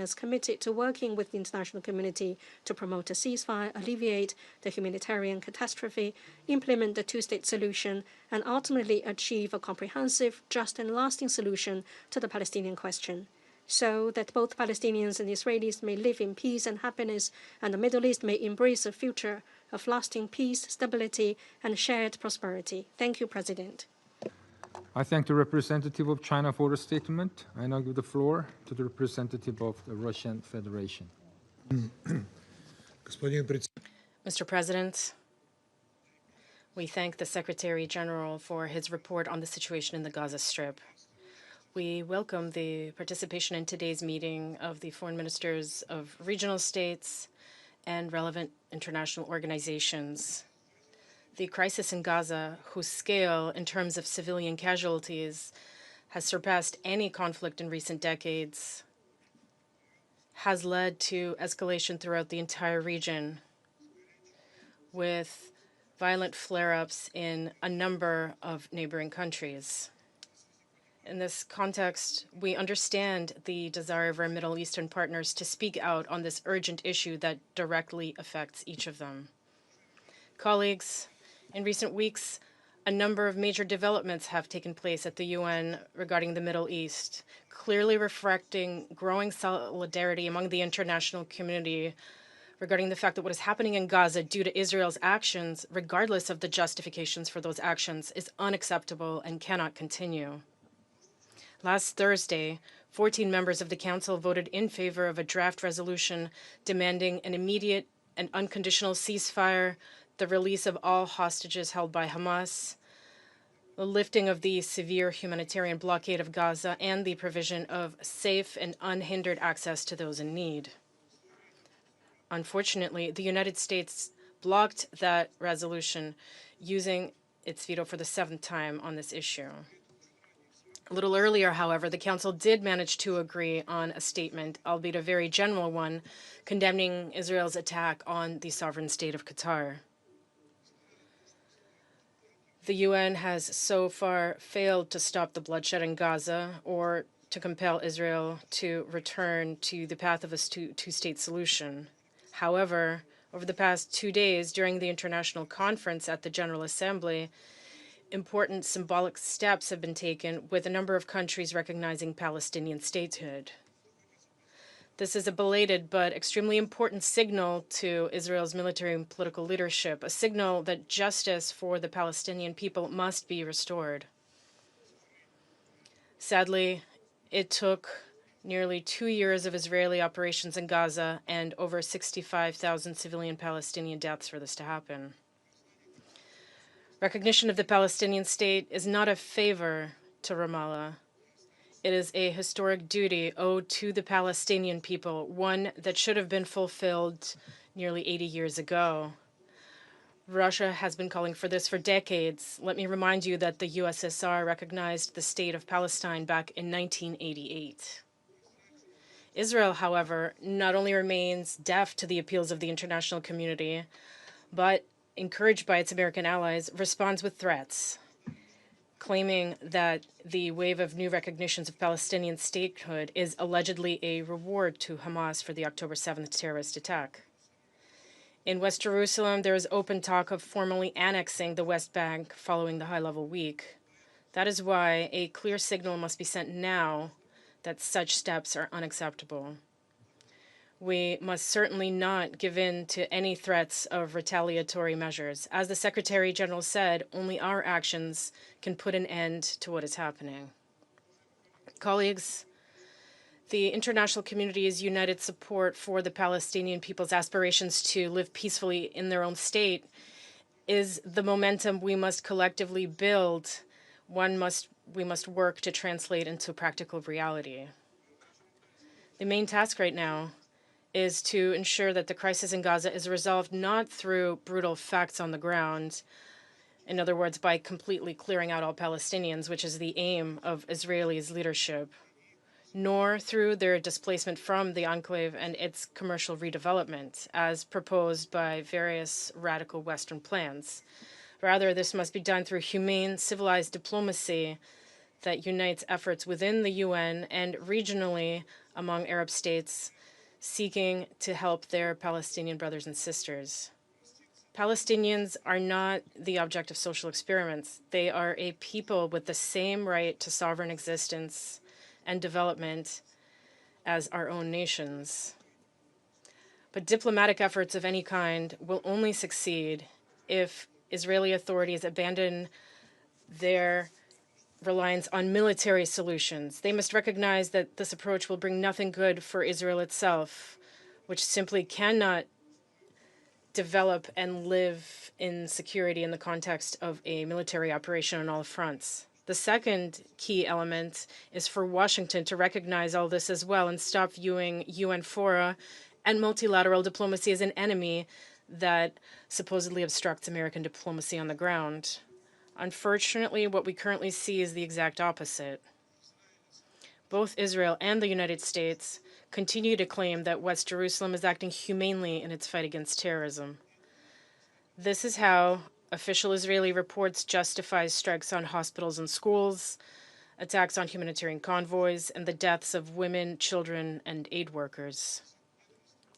is committed to working with the international community to promote a ceasefire, alleviate the humanitarian catastrophe, implement the two-state solution, and ultimately achieve a comprehensive, just, and lasting solution to the Palestinian question, so that both Palestinians and Israelis may live in peace and happiness, and the Middle East may embrace a future of lasting peace, stability, and shared prosperity. Thank you, President. I thank the representative of China for the statement. I now give the floor to the representative of the Russian Federation. Mr. President, we thank the Secretary General for his report on the situation in the Gaza Strip. We welcome the participation in today's meeting of the foreign ministers of regional states and relevant international organizations. The crisis in Gaza, whose scale in terms of civilian casualties has surpassed any conflict in recent decades, has led to escalation throughout the entire region, with violent flare-ups in a number of neighboring countries. In this context, we understand the desire of our Middle Eastern partners to speak out on this urgent issue that directly affects each of them. Colleagues, in recent weeks, a number of major developments have taken place at the UN regarding the Middle East, clearly reflecting growing solidarity among the international community regarding the fact that what is happening in Gaza due to Israel's actions, regardless of the justifications for those actions, is unacceptable and cannot continue. Last Thursday, 14 members of the Council voted in favor of a draft resolution demanding an immediate and unconditional ceasefire, the release of all hostages held by Hamas, the lifting of the severe humanitarian blockade of Gaza, and the provision of safe and unhindered access to those in need. Unfortunately, the United States blocked that resolution, using its veto for the 7th time on this issue. A little earlier, however, the Council did manage to agree on a statement, albeit a very general one, condemning Israel's attack on the sovereign state of Qatar. The UN has so far failed to stop the bloodshed in Gaza or to compel Israel to return to the path of a two-state solution. However, over the past 2 days during the international conference at the General Assembly, important symbolic steps have been taken, with a number of countries recognizing Palestinian statehood. This is a belated but extremely important signal to Israel's military and political leadership, a signal that justice for the Palestinian people must be restored. Sadly, it took nearly 2 years of Israeli operations in Gaza and over 65,000 civilian Palestinian deaths for this to happen. Recognition of the Palestinian state is not a favor to Ramallah. It is a historic duty owed to the Palestinian people, one that should have been fulfilled nearly 80 years ago. Russia has been calling for this for decades. Let me remind you that the USSR recognized the state of Palestine back in 1988. Israel, however, not only remains deaf to the appeals of the international community, but, encouraged by its American allies, responds with threats, claiming that the wave of new recognitions of Palestinian statehood is allegedly a reward to Hamas for the October 7th terrorist attack. In West Jerusalem, there is open talk of formally annexing the West Bank following the high-level week. That is why a clear signal must be sent now that such steps are unacceptable. We must certainly not give in to any threats of retaliatory measures. As the Secretary General said, only our actions can put an end to what is happening. Colleagues, the international community's united support for the Palestinian people's aspirations to live peacefully in their own state is the momentum we must collectively build. We must work to translate into practical reality. The main task right now is to ensure that the crisis in Gaza is resolved not through brutal facts on the ground, in other words, by completely clearing out all Palestinians, which is the aim of Israelis' leadership, nor through their displacement from the enclave and its commercial redevelopment, as proposed by various radical Western plans. Rather, this must be done through humane, civilized diplomacy that unites efforts within the UN and regionally among Arab states seeking to help their Palestinian brothers and sisters. Palestinians are not the object of social experiments. They are a people with the same right to sovereign existence and development as our own nations. But diplomatic efforts of any kind will only succeed if Israeli authorities abandon their reliance on military solutions. They must recognize that this approach will bring nothing good for Israel itself, which simply cannot develop and live in security in the context of a military operation on all fronts. The second key element is for Washington to recognize all this as well and stop viewing UN fora and multilateral diplomacy as an enemy that supposedly obstructs American diplomacy on the ground. Unfortunately, what we currently see is the exact opposite. Both Israel and the United States continue to claim that West Jerusalem is acting humanely in its fight against terrorism. This is how official Israeli reports justify strikes on hospitals and schools, attacks on humanitarian convoys, and the deaths of women, children, and aid workers.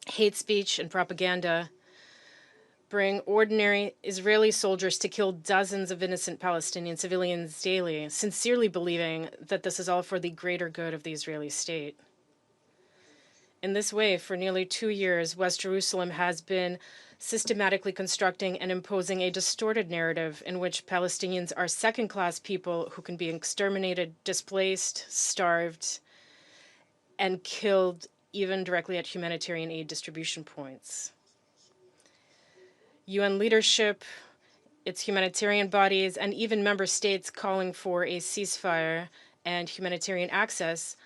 Hate speech and propaganda bring ordinary Israeli soldiers to kill dozens of innocent Palestinian civilians daily, sincerely believing that this is all for the greater good of the Israeli state. In this way, for nearly 2 years, West Jerusalem has been systematically constructing and imposing a distorted narrative in which Palestinians are second-class people who can be exterminated, displaced, starved, and killed even directly at humanitarian aid distribution points. UN leadership, its humanitarian bodies, and even member states calling for a ceasefire and humanitarian access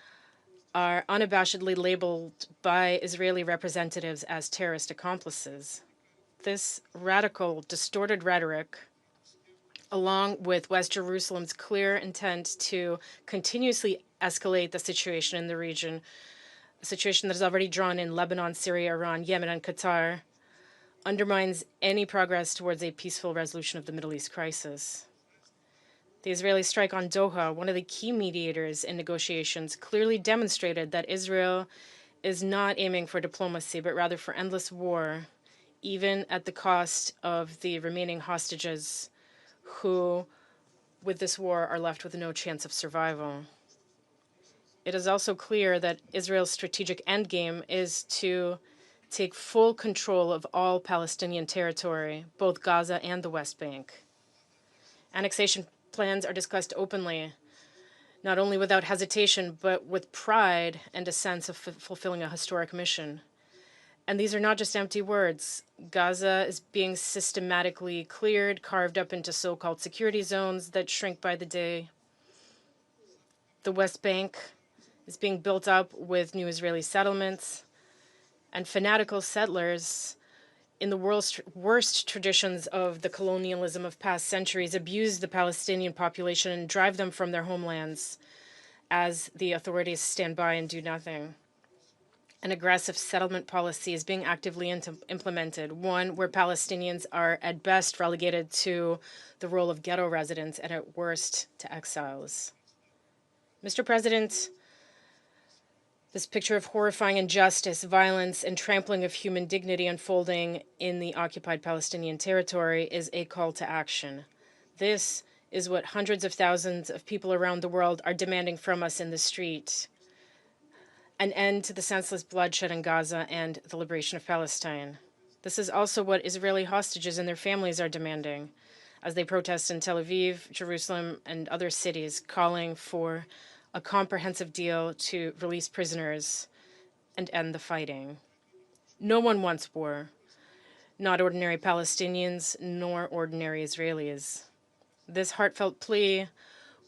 are unabashedly labeled by Israeli representatives as terrorist accomplices. This radical, distorted rhetoric, along with West Jerusalem's clear intent to continuously escalate the situation in the region, a situation that has already drawn in Lebanon, Syria, Iran, Yemen, and Qatar, undermines any progress towards a peaceful resolution of the Middle East crisis. The Israeli strike on Doha, one of the key mediators in negotiations, clearly demonstrated that Israel is not aiming for diplomacy, but rather for endless war, even at the cost of the remaining hostages who, with this war, are left with no chance of survival. It is also clear that Israel's strategic endgame is to take full control of all Palestinian territory, both Gaza and the West Bank. Annexation plans are discussed openly, not only without hesitation, but with pride and a sense of fulfilling a historic mission. And these are not just empty words. Gaza is being systematically cleared, carved up into so-called security zones that shrink by the day. The West Bank is being built up with new Israeli settlements, and fanatical settlers in the world's worst traditions of the colonialism of past centuries abuse the Palestinian population and drive them from their homelands as the authorities stand by and do nothing. An aggressive settlement policy is being actively implemented, one where Palestinians are at best relegated to the role of ghetto residents and at worst to exiles. Mr. President, this picture of horrifying injustice, violence, and trampling of human dignity unfolding in the occupied Palestinian territory is a call to action. This is what hundreds of thousands of people around the world are demanding from us in the street: an end to the senseless bloodshed in Gaza and the liberation of Palestine. This is also what Israeli hostages and their families are demanding as they protest in Tel Aviv, Jerusalem, and other cities, calling for a comprehensive deal to release prisoners and end the fighting. No one wants war, not ordinary Palestinians nor ordinary Israelis. This heartfelt plea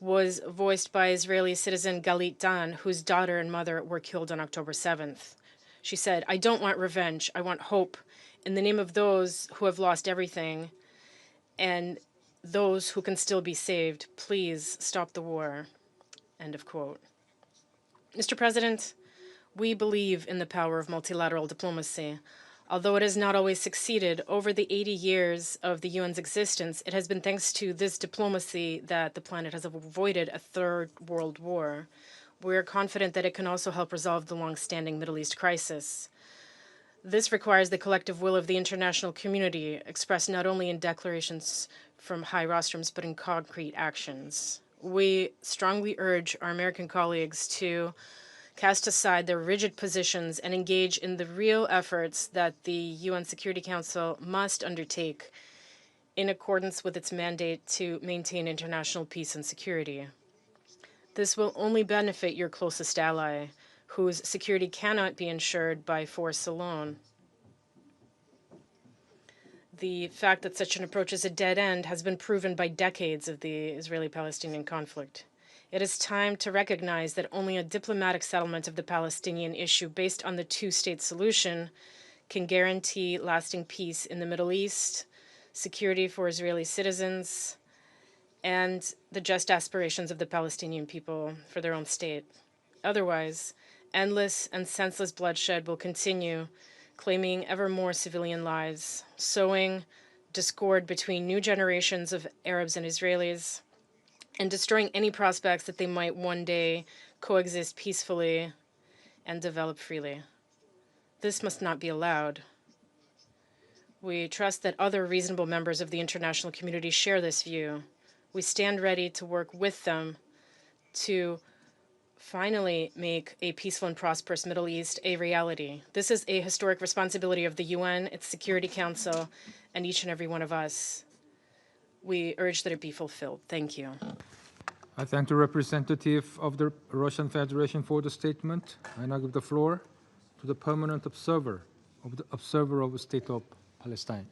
was voiced by Israeli citizen Galit Dan, whose daughter and mother were killed on October 7th. She said, "I don't want revenge. I want hope in the name of those who have lost everything and those who can still be saved. Please stop the war." End of quote. Mr. President, we believe in the power of multilateral diplomacy. Although it has not always succeeded, over the 80 years of the UN's existence, it has been thanks to this diplomacy that the planet has avoided a third world war. We're confident that it can also help resolve the long-standing Middle East crisis. This requires the collective will of the international community, expressed not only in declarations from high rostrums, but in concrete actions. We strongly urge our American colleagues to cast aside their rigid positions and engage in the real efforts that the UN Security Council must undertake in accordance with its mandate to maintain international peace and security. This will only benefit your closest ally, whose security cannot be ensured by force alone. The fact that such an approach is a dead end has been proven by decades of the Israeli-Palestinian conflict. It is time to recognize that only a diplomatic settlement of the Palestinian issue based on the two-state solution can guarantee lasting peace in the Middle East, security for Israeli citizens, and the just aspirations of the Palestinian people for their own state. Otherwise, endless and senseless bloodshed will continue, claiming ever more civilian lives, sowing discord between new generations of Arabs and Israelis, and destroying any prospects that they might one day coexist peacefully and develop freely. This must not be allowed. We trust that other reasonable members of the international community share this view. We stand ready to work with them to finally make a peaceful and prosperous Middle East a reality. This is a historic responsibility of the UN, its Security Council, and each and every one of us. We urge that it be fulfilled. Thank you. I thank the representative of the Russian Federation for the statement. I now give the floor to the permanent observer of the State of Palestine.